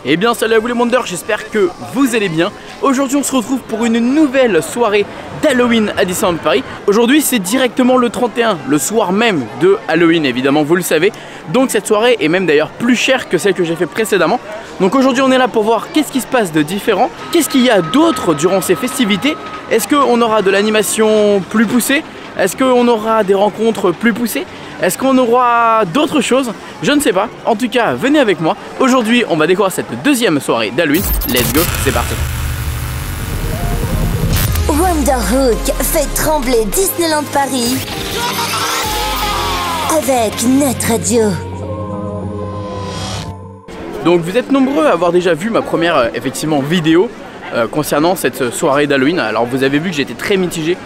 Eh bien salut à vous les Monders, j'espère que vous allez bien. Aujourd'hui on se retrouve pour une nouvelle soirée d'Halloween à Disneyland Paris. Aujourd'hui c'est directement le 31, le soir même de Halloween évidemment, vous le savez. Donc cette soirée est même d'ailleurs plus chère que celle que j'ai fait précédemment. Donc aujourd'hui on est là pour voir qu'est-ce qui se passe de différent, qu'est-ce qu'il y a d'autre durant ces festivités. Est-ce qu'on aura de l'animation plus poussée? Est-ce qu'on aura des rencontres plus poussées? Est-ce qu'on aura d'autres choses? Je ne sais pas. En tout cas, venez avec moi. Aujourd'hui, on va découvrir cette deuxième soirée d'Halloween. Let's go, c'est parti. Wonderhook fait trembler Disneyland Paris avec notre radio. Donc vous êtes nombreux à avoir déjà vu ma première effectivement vidéo concernant cette soirée d'Halloween. Alors vous avez vu que j'étais très mitigé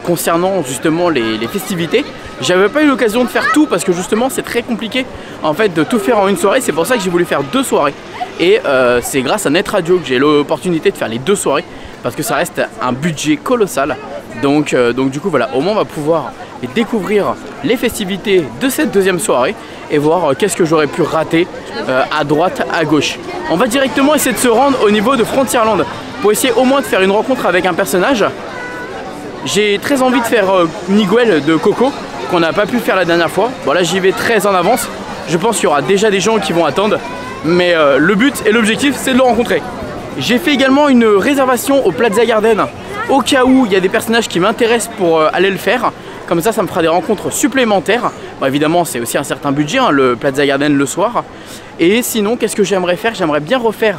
concernant justement les festivités. J'avais pas eu l'occasion de faire tout parce que justement c'est très compliqué en fait de tout faire en une soirée. C'est pour ça que j'ai voulu faire deux soirées. Et c'est grâce à Net Radio que j'ai l'opportunité de faire les deux soirées parce que ça reste un budget colossal. Donc du coup voilà, au moins on va pouvoir découvrir les festivités de cette deuxième soirée et voir qu'est-ce que j'aurais pu rater à droite, à gauche. On va directement essayer de se rendre au niveau de Frontierland pour essayer au moins de faire une rencontre avec un personnage. J'ai très envie de faire Miguel de Coco qu'on n'a pas pu faire la dernière fois. Bon là j'y vais très en avance. Je pense qu'il y aura déjà des gens qui vont attendre. Mais le but et l'objectif c'est de le rencontrer. J'ai fait également une réservation au Plaza Garden au cas où il y a des personnages qui m'intéressent pour aller le faire. Comme ça me fera des rencontres supplémentaires. Bon, évidemment c'est aussi un certain budget hein, le Plaza Garden le soir. Et sinon qu'est-ce que j'aimerais faire? J'aimerais bien refaire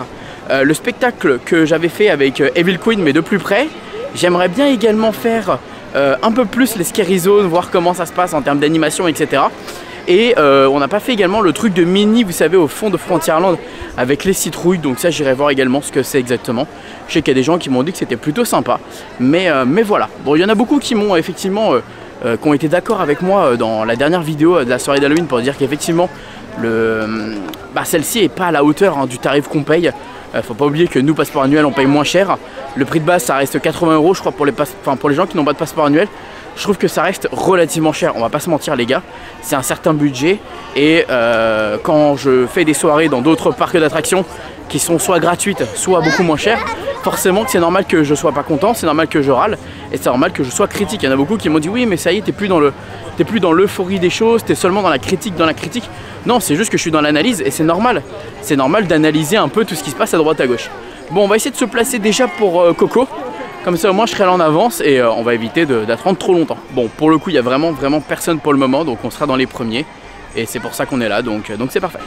le spectacle que j'avais fait avec Evil Queen mais de plus près. J'aimerais bien également faire un peu plus les Scary Zones, voir comment ça se passe en termes d'animation, etc. Et on n'a pas fait également le truc de Mini, vous savez, au fond de Frontierland avec les citrouilles. Donc ça, j'irai voir également ce que c'est exactement. Je sais qu'il y a des gens qui m'ont dit que c'était plutôt sympa. Mais voilà. Bon, il y en a beaucoup qui m'ont effectivement, qui ont été d'accord avec moi dans la dernière vidéo de la soirée d'Halloween pour dire qu'effectivement, celle-ci n'est pas à la hauteur hein, du tarif qu'on paye. Faut pas oublier que nous, passeport annuel, on paye moins cher. Le prix de base, ça reste 80 € je crois pour les gens qui n'ont pas de passeport annuel. Je trouve que ça reste relativement cher, on va pas se mentir les gars. C'est un certain budget et quand je fais des soirées dans d'autres parcs d'attractions qui sont soit gratuites, soit beaucoup moins chères, forcément que c'est normal que je sois pas content, c'est normal que je râle et c'est normal que je sois critique. Il y en a beaucoup qui m'ont dit oui mais ça y est, t'es plus dans l'euphorie des choses, t'es seulement dans la critique. Non, c'est juste que je suis dans l'analyse et c'est normal. C'est normal d'analyser un peu tout ce qui se passe à droite à gauche. Bon, on va essayer de se placer déjà pour Coco. Comme ça au moins je serai là en avance et on va éviter d'attendre trop longtemps. Bon, pour le coup il y a vraiment personne pour le moment, donc on sera dans les premiers. Et c'est pour ça qu'on est là, donc c'est parfait.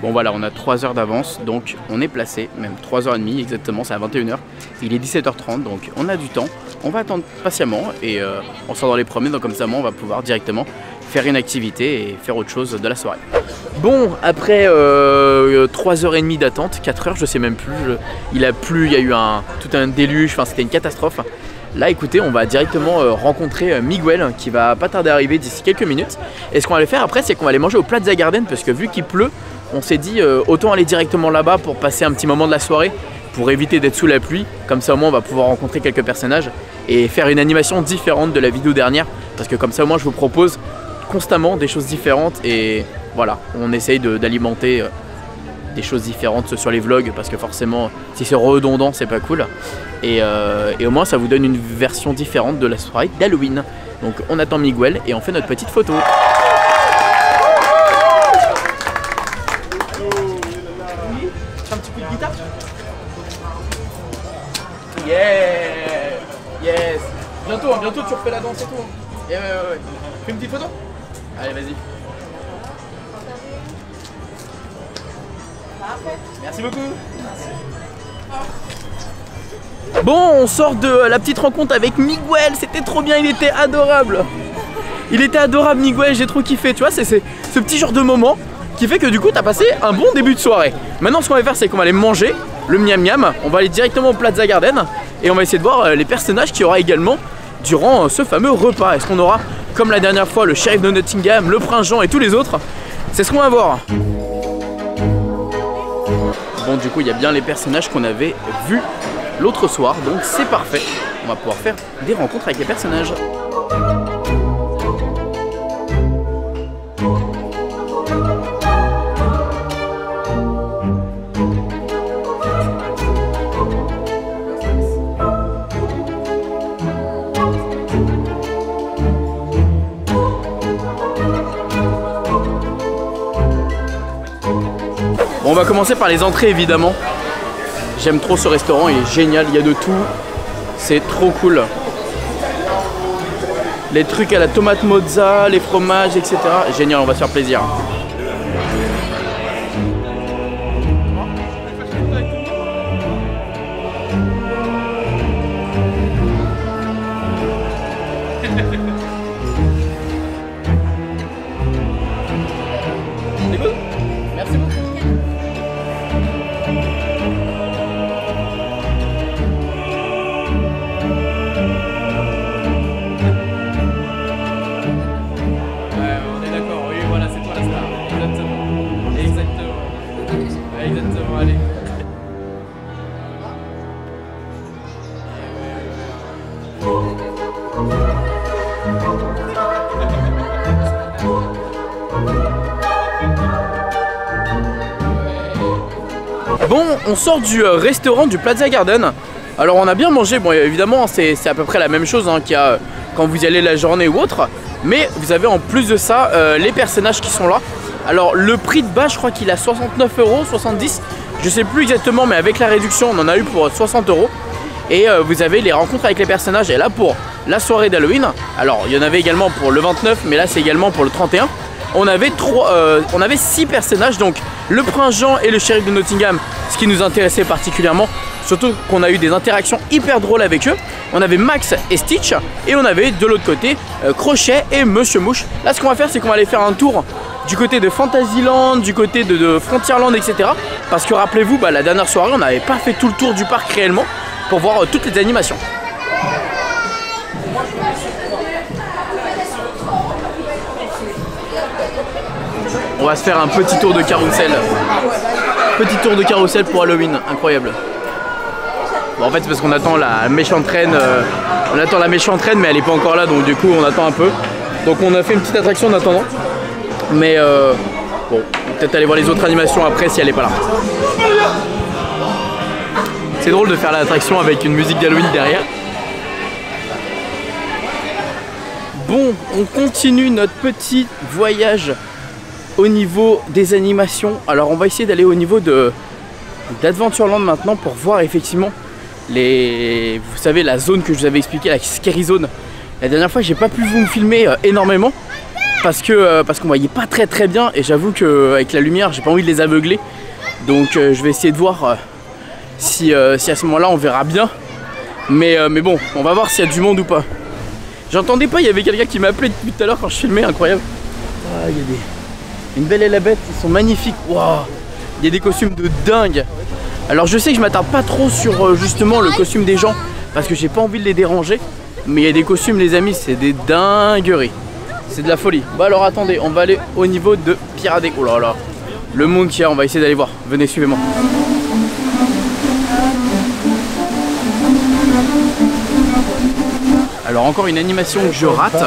Bon voilà, on a 3 heures d'avance, donc on est placé, même 3h30 exactement, c'est à 21h. Il est 17h30, donc on a du temps. On va attendre patiemment et on sera dans les premiers, donc comme ça on va pouvoir directement faire une activité et faire autre chose de la soirée. Bon, après 3h30 d'attente, 4h je sais même plus, il a plu, il y a eu tout un déluge, enfin c'était une catastrophe. Là écoutez, on va directement rencontrer Miguel qui va pas tarder à arriver d'ici quelques minutes. Et ce qu'on va aller faire après, c'est qu'on va aller manger au Plaza Garden parce que vu qu'il pleut, on s'est dit autant aller directement là-bas pour passer un petit moment de la soirée pour éviter d'être sous la pluie. Comme ça au moins on va pouvoir rencontrer quelques personnages et faire une animation différente de la vidéo dernière parce que comme ça au moins je vous propose constamment des choses différentes et voilà, on essaye d'alimenter des choses différentes sur les vlogs parce que forcément si c'est redondant c'est pas cool et au moins ça vous donne une version différente de la soirée d'Halloween. Donc on attend Miguel et on fait notre petite photo. Un petit coup de guitare. Yeah. Yes. Bientôt tu refais la danse et tout. Ouais. Fais une petite photo. Allez vas-y. Merci beaucoup. Bon, on sort de la petite rencontre avec Miguel, c'était trop bien, il était adorable. Il était adorable Miguel, j'ai trop kiffé, tu vois, c'est ce petit genre de moment qui fait que du coup t'as passé un bon début de soirée. Maintenant ce qu'on va faire c'est qu'on va aller manger le miam miam, on va aller directement au Plaza Garden et on va essayer de voir les personnages qu'il y aura également durant ce fameux repas. Est-ce qu'on aura, comme la dernière fois, le shérif de Nottingham, le prince Jean et tous les autres? C'est ce qu'on va voir. Bon, du coup il y a bien les personnages qu'on avait vus l'autre soir, donc c'est parfait. On va pouvoir faire des rencontres avec les personnages. Bon, on va commencer par les entrées évidemment. J'aime trop ce restaurant, il est génial, il y a de tout. C'est trop cool. Les trucs à la tomate mozza, les fromages, etc. Génial, on va se faire plaisir. Merci beaucoup. Allez. Bon, on sort du restaurant du Plaza Garden. Alors on a bien mangé, bon évidemment c'est à peu près la même chose qu'il y a quand vous y allez la journée ou autre. Mais vous avez en plus de ça les personnages qui sont là. Alors le prix de base je crois qu'il est à 69 €, 70, je sais plus exactement, mais avec la réduction on en a eu pour 60 €. Et vous avez les rencontres avec les personnages. Et là pour la soirée d'Halloween, alors il y en avait également pour le 29, mais là c'est également pour le 31. On avait 6 personnages, donc le prince Jean et le shérif de Nottingham, ce qui nous intéressait particulièrement. Surtout qu'on a eu des interactions hyper drôles avec eux. On avait Max et Stitch, et on avait de l'autre côté Crochet et Monsieur Mouche. Là ce qu'on va faire, c'est qu'on va aller faire un tour du côté de Fantasyland, du côté de Frontierland, etc. Parce que rappelez-vous, la dernière soirée on n'avait pas fait tout le tour du parc réellement pour voir toutes les animations. On va se faire un petit tour de carrousel. Petit tour de carrousel pour Halloween, incroyable. Bon, en fait c'est parce qu'on attend la méchante reine. On attend la méchante reine mais elle n'est pas encore là, donc du coup on attend un peu. Donc on a fait une petite attraction en attendant. Mais bon, peut-être aller voir les autres animations après si elle n'est pas là. C'est drôle de faire l'attraction avec une musique d'Halloween derrière. Bon, on continue notre petit voyage au niveau des animations. Alors on va essayer d'aller au niveau d'Adventureland maintenant pour voir effectivement vous savez, la zone que je vous avais expliqué, la Scary Zone. La dernière fois j'ai pas pu vous filmer énormément parce qu'on voyait pas très bien, et j'avoue qu'avec la lumière j'ai pas envie de les aveugler. Donc je vais essayer de voir si à ce moment là on verra bien. Mais bon, on va voir s'il y a du monde ou pas. J'entendais pas, il y avait quelqu'un qui m'appelait depuis tout à l'heure quand je filmais, incroyable. Ah, il y a une Belle et la Bête, ils sont magnifiques. Waouh, il y a des costumes de dingue. Alors je sais que je m'attarde pas trop sur justement le costume des gens parce que j'ai pas envie de les déranger. Mais il y a des costumes les amis, c'est des dingueries. C'est de la folie. Bah alors attendez, on va aller au niveau de Pirates des... Oh là là, le monde qu'il y a, on va essayer d'aller voir. Venez, suivez-moi. Alors encore une animation que je rate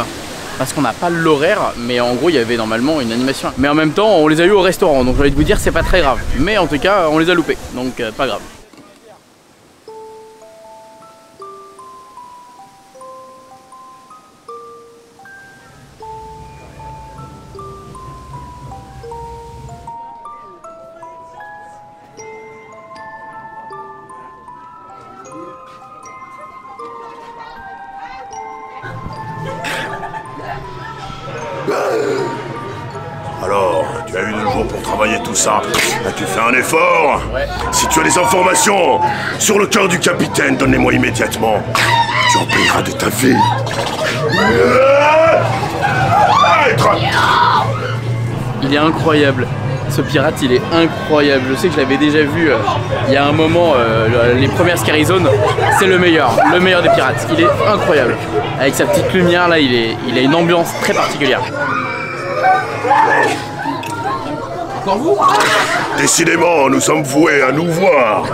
parce qu'on n'a pas l'horaire, mais en gros il y avait normalement une animation. Mais en même temps on les a eu au restaurant, donc j'ai envie de vous dire c'est pas très grave. Mais en tout cas on les a loupés, donc pas grave. Alors, tu as eu 2 jours pour travailler tout ça. As-tu fait un effort? Ouais. Si tu as des informations sur le cœur du capitaine, donne-les-moi immédiatement. Tu en payeras de ta vie. Il est incroyable. Ce pirate, il est incroyable. Je sais que je l'avais déjà vu il y a un moment, les premières Scary Zone. C'est le meilleur des pirates. Il est incroyable. Avec sa petite lumière là, il a une ambiance très particulière. Encore vous? Décidément, nous sommes voués à nous voir.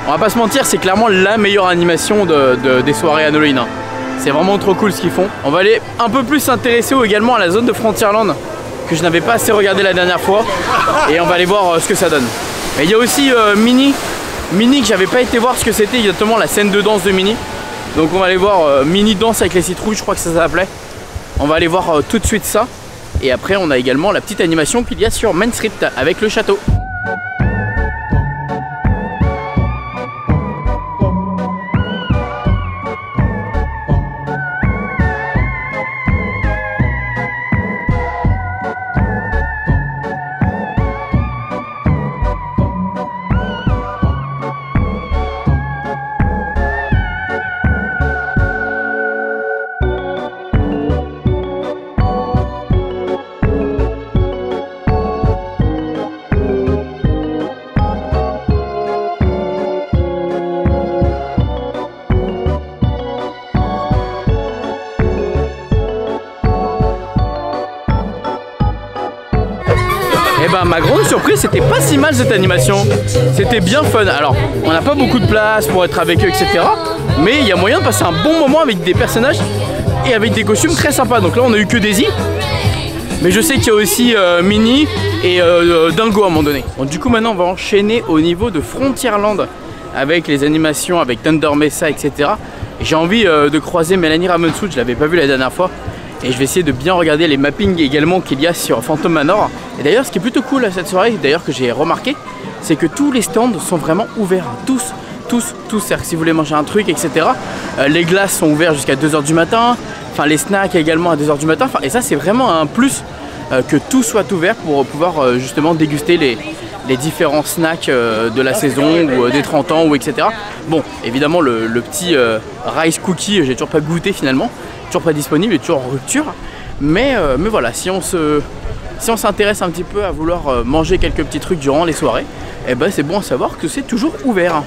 On va pas se mentir, c'est clairement la meilleure animation des soirées Halloween. C'est vraiment trop cool ce qu'ils font. On va aller un peu plus s'intéresser également à la zone de Frontierland que je n'avais pas assez regardé la dernière fois. Et on va aller voir ce que ça donne. Mais il y a aussi Minnie que j'avais pas été voir ce que c'était exactement, la scène de danse de Minnie. Donc on va aller voir Minnie danse avec les citrouilles, je crois que ça s'appelait. On va aller voir tout de suite ça. Et après on a également la petite animation qu'il y a sur Main Street avec le château. ma grande surprise, c'était pas si mal cette animation. C'était bien fun. Alors, on n'a pas beaucoup de place pour être avec eux, etc. Mais il y a moyen de passer un bon moment avec des personnages et avec des costumes très sympas. Donc là, on a eu que Daisy. Mais je sais qu'il y a aussi Minnie et Dingo à un moment donné. Bon, du coup, maintenant, on va enchaîner au niveau de Frontierland avec les animations, avec Thunder Mesa, etc. J'ai envie de croiser Melanie Ramonsoud, je l'avais pas vu la dernière fois. Et je vais essayer de bien regarder les mappings également qu'il y a sur Phantom Manor. Et d'ailleurs, ce qui est plutôt cool à cette soirée, d'ailleurs que j'ai remarqué, c'est que tous les stands sont vraiment ouverts. Tous. C'est-à-dire que si vous voulez manger un truc, etc. Les glaces sont ouvertes jusqu'à 2 h du matin. Enfin, les snacks également à 2 h du matin. Enfin, et ça, c'est vraiment un plus que tout soit ouvert pour pouvoir justement déguster les différents snacks de la saison ou des 30 ans ou etc. Bon, évidemment, le petit rice cookie, j'ai toujours pas goûté finalement. Toujours pas disponible et toujours en rupture, mais voilà, si on s'intéresse un petit peu à vouloir manger quelques petits trucs durant les soirées, et ben c'est bon à savoir que c'est toujours ouvert.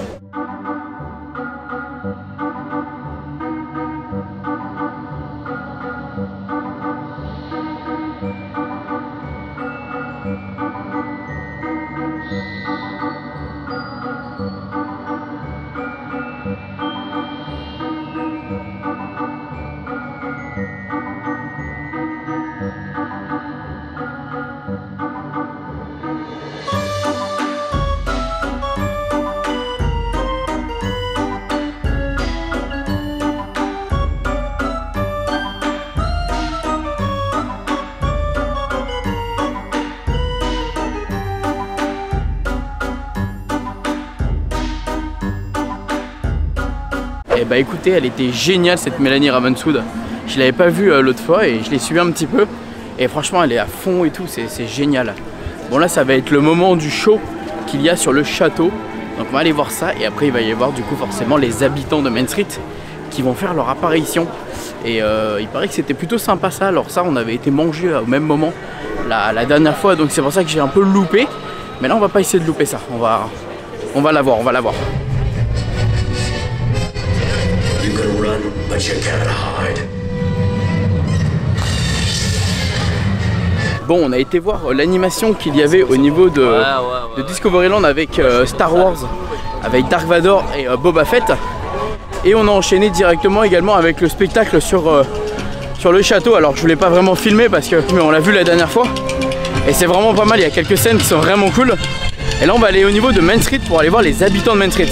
Et bah écoutez, elle était géniale cette Melanie Ramonsoud. Je l'avais pas vue l'autre fois et je l'ai suivie un petit peu. Et franchement elle est à fond et tout, c'est génial. Bon là ça va être le moment du show qu'il y a sur le château. Donc on va aller voir ça et après il va y avoir du coup forcément les habitants de Main Street qui vont faire leur apparition. Et il paraît que c'était plutôt sympa ça. Alors ça on avait été mangé au même moment la dernière fois, donc c'est pour ça que j'ai un peu loupé. Mais là on va pas essayer de louper ça, on va la voir, on va la voir. Bon, on a été voir l'animation qu'il y avait au niveau de Discoveryland avec Star Wars, avec Dark Vador et Boba Fett. Et on a enchaîné directement également avec le spectacle sur le château. Alors je voulais pas vraiment filmer parce que on l'a vu la dernière fois. Et c'est vraiment pas mal, il y a quelques scènes qui sont vraiment cool. Et là on va aller au niveau de Main Street pour aller voir les habitants de Main Street.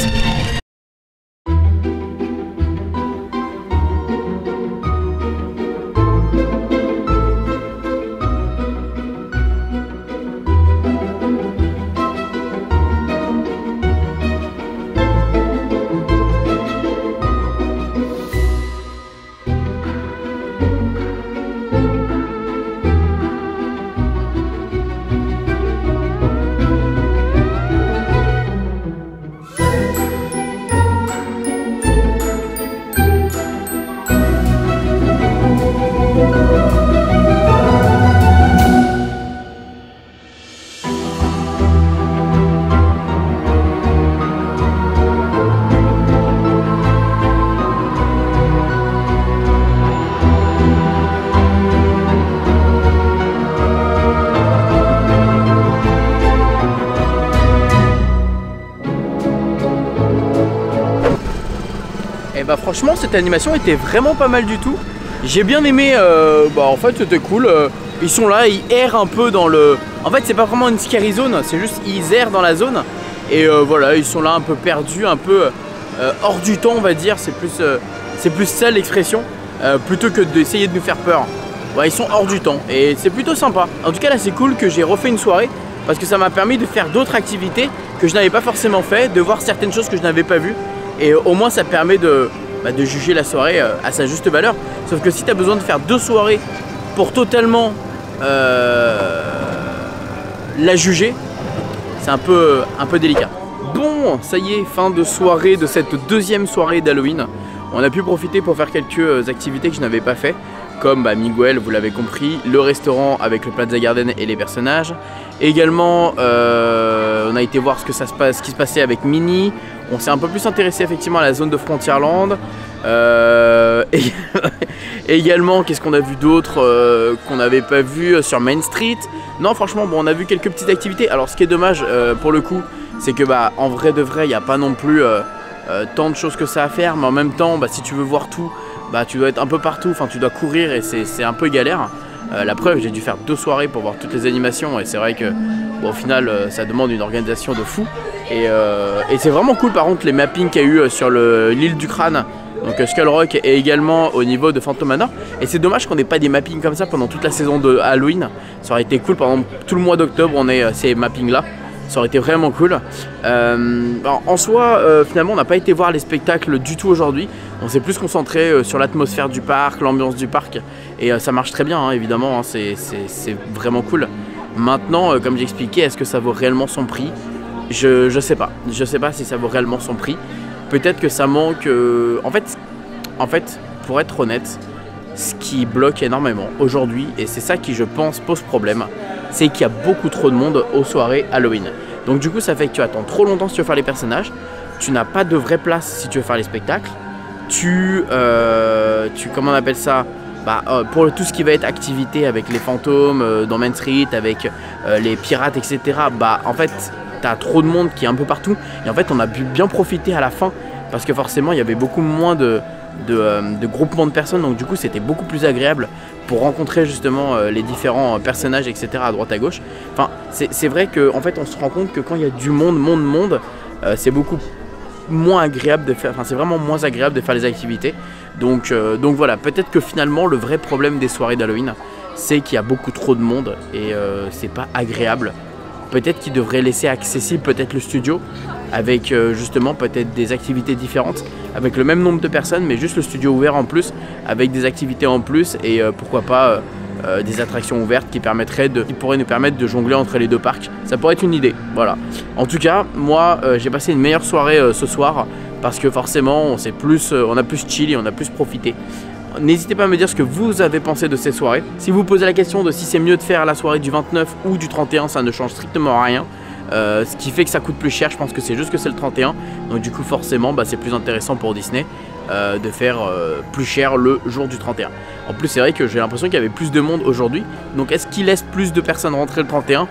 Bah franchement cette animation était vraiment pas mal du tout. J'ai bien aimé, en fait c'était cool. Ils sont là, ils errent un peu dans le... En fait c'est pas vraiment une scary zone, c'est juste ils errent dans la zone. Et voilà, ils sont là un peu perdus, un peu hors du temps on va dire. C'est plus ça l'expression, plutôt que d'essayer de nous faire peur. Ouais, ils sont hors du temps et c'est plutôt sympa. En tout cas là c'est cool que j'ai refait une soirée parce que ça m'a permis de faire d'autres activités que je n'avais pas forcément fait, de voir certaines choses que je n'avais pas vues. Et au moins ça permet de juger la soirée à sa juste valeur. Sauf que si tu as besoin de faire 2 soirées pour totalement la juger, c'est un peu délicat. Bon, ça y est, fin de soirée de cette deuxième soirée d'Halloween. On a pu profiter pour faire quelques activités que je n'avais pas fait, comme Miguel, vous l'avez compris, le restaurant avec le Plaza Garden et les personnages. Également, on a été voir ce qui se passait avec Minnie. On s'est un peu plus intéressé effectivement à la zone de Frontierland. Et également, qu'est-ce qu'on a vu d'autre qu'on n'avait pas vu sur Main Street? Non, franchement, bon, on a vu quelques petites activités. Alors, ce qui est dommage pour le coup, c'est que bah, en vrai de vrai, il n'y a pas non plus tant de choses que ça à faire. Mais en même temps, bah, si tu veux voir tout, bah, tu dois être un peu partout. Enfin, tu dois courir et c'est un peu galère. La preuve, j'ai dû faire 2 soirées pour voir toutes les animations. Et c'est vrai que, bon, au final, ça demande une organisation de fou. Et c'est vraiment cool, par contre, les mappings qu'il y a eu sur l'île du crâne. Donc Skull Rock et également au niveau de Phantom Manor. Et c'est dommage qu'on n'ait pas des mappings comme ça pendant toute la saison de Halloween. Ça aurait été cool, pendant tout le mois d'octobre on ait ces mappings là. Ça aurait été vraiment cool. En soi, finalement on n'a pas été voir les spectacles du tout aujourd'hui. On s'est plus concentré sur l'atmosphère du parc, l'ambiance du parc. Et ça marche très bien, hein, évidemment, hein, c'est vraiment cool. Maintenant, comme j'expliquais, est-ce que ça vaut réellement son prix? Je sais pas. Je sais pas si ça vaut réellement son prix. Peut-être que ça manque... En fait, pour être honnête, ce qui bloque énormément aujourd'hui, et c'est ça qui je pense pose problème, c'est qu'il y a beaucoup trop de monde aux soirées Halloween. Donc du coup ça fait que tu attends trop longtemps si tu veux faire les personnages, tu n'as pas de vraie place si tu veux faire les spectacles, comment on appelle ça, pour tout ce qui va être activité avec les fantômes dans Main Street, avec les pirates, etc. En fait t'as trop de monde qui est un peu partout, et en fait on a pu bien profiter à la fin parce que forcément il y avait beaucoup moins de groupements de personnes, donc du coup c'était beaucoup plus agréable pour rencontrer justement les différents personnages, etc. à droite à gauche. Enfin c'est vrai qu'en fait on se rend compte que quand il y a du monde, c'est beaucoup moins agréable de faire, enfin c'est vraiment moins agréable de faire les activités. Donc voilà, peut-être que finalement le vrai problème des soirées d'Halloween, c'est qu'il y a beaucoup trop de monde et c'est pas agréable. Peut-être qu'ils devraient laisser accessible peut-être le studio avec justement peut-être des activités différentes, avec le même nombre de personnes mais juste le studio ouvert en plus, avec des activités en plus et pourquoi pas des attractions ouvertes qui pourraient nous permettre de jongler entre les deux parcs. Ça pourrait être une idée, voilà. En tout cas, moi j'ai passé une meilleure soirée ce soir parce que forcément on a plus chill et on a plus profité. N'hésitez pas à me dire ce que vous avez pensé de ces soirées. Si vous posez la question de si c'est mieux de faire la soirée du 29 ou du 31, ça ne change strictement rien. Ce qui fait que ça coûte plus cher, je pense que c'est juste que c'est le 31. Donc du coup forcément c'est plus intéressant pour Disney de faire plus cher le jour du 31. En plus c'est vrai que j'ai l'impression qu'il y avait plus de monde aujourd'hui. Donc est-ce qu'il laisse plus de personnes rentrer le 31?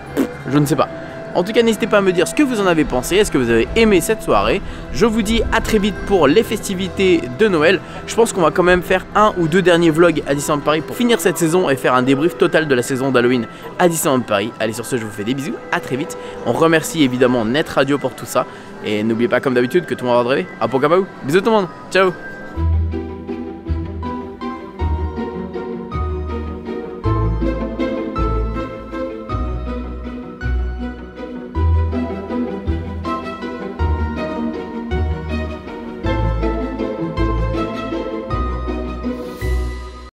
Je ne sais pas. En tout cas, n'hésitez pas à me dire ce que vous en avez pensé, est-ce que vous avez aimé cette soirée. Je vous dis à très vite pour les festivités de Noël. Je pense qu'on va quand même faire 1 ou 2 derniers vlogs à Disneyland Paris pour finir cette saison et faire un débrief total de la saison d'Halloween à Disneyland Paris. Allez, sur ce, je vous fais des bisous, à très vite. On remercie évidemment Net Radio pour tout ça. Et n'oubliez pas comme d'habitude que tout le monde va rêver. À Pocabou. Bisous tout le monde, ciao.